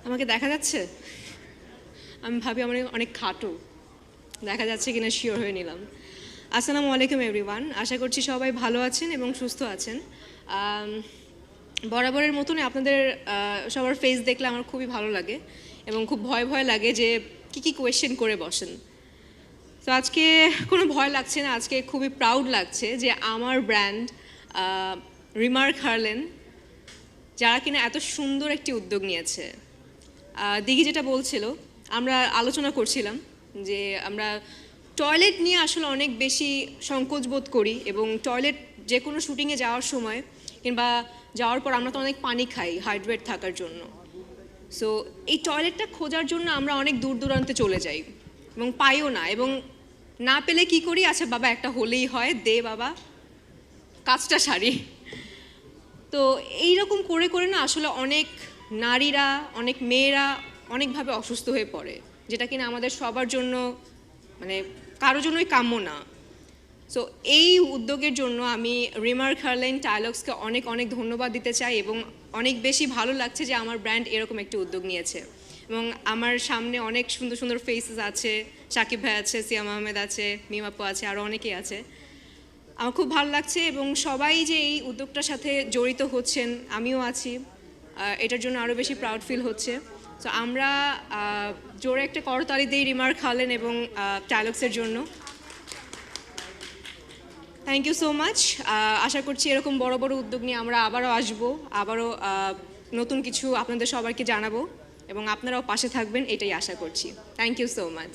আমাকে দেখা যাচ্ছে? আমি ভাবি আমার অনেক খাটো, দেখা যাচ্ছে কিনা শিওর হয়ে নিলাম। আসসালামু আলাইকুম এভরিওয়ান, আশা করছি সবাই ভালো আছেন এবং সুস্থ আছেন। বরাবরের মতনই আপনাদের সবার ফেস দেখলে আমার খুবই ভালো লাগে এবং খুব ভয় ভয় লাগে যে কী কোয়েশ্চেন করে বসেন। তো আজকে কোনো ভয় লাগছে না, আজকে খুবই প্রাউড লাগছে যে আমার ব্র্যান্ড রিমার্ক হার্লেন, যারা কিনা এত সুন্দর একটি উদ্যোগ নিয়েছে। দিঘি যেটা বলছিল, আমরা আলোচনা করছিলাম যে আমরা টয়লেট নিয়ে আসলে অনেক বেশি সংকোচ বোধ করি এবং টয়লেট যে কোনো শুটিংয়ে যাওয়ার সময় কিংবা যাওয়ার পর আমরা তো অনেক পানি খাই হাইড্রেট থাকার জন্য। সো এই টয়লেটটা খোঁজার জন্য আমরা অনেক দূর দূরান্তে চলে যাই এবং পাইও না, এবং না পেলে কি করি, আচ্ছা বাবা একটা হলেই হয়, দে বাবা কাজটা সারি। তো এইরকম করে করে না আসলে অনেক নারীরা, অনেক মেয়েরা অনেকভাবে অসুস্থ হয়ে পড়ে, যেটা কিনা আমাদের সবার জন্য মানে কারোর জন্যই কাম্য না। সো এই উদ্যোগের জন্য আমি রিমার্ক হার্লেন টাইলক্সকে অনেক অনেক ধন্যবাদ দিতে চাই এবং অনেক বেশি ভালো লাগছে যে আমার ব্র্যান্ড এরকম একটি উদ্যোগ নিয়েছে। এবং আমার সামনে অনেক সুন্দর সুন্দর ফেসেস আছে, সাকিব ভাই আছে, সিয়াম আহমেদ আছে, মিমাপু আছে, আরও অনেকেই আছে। আমার খুব ভালো লাগছে এবং সবাই যে এই উদ্যোগটার সাথে জড়িত হচ্ছেন, আমিও আছি, এটার জন্য আরও বেশি প্রাউড ফিল হচ্ছে। তো আমরা জোরে একটা করতালি দিই রিমার্ক হার্লেন এবং টাইলক্সের জন্য। Thank you so much. আশা করছি এরকম বড় বড় উদ্যোগ নিয়ে আমরা আবারও আসবো, আবারও নতুন কিছু আপনাদের সবাইকে জানাবো এবং আপনারাও পাশে থাকবেন, এটাই আশা করছি। Thank you so much.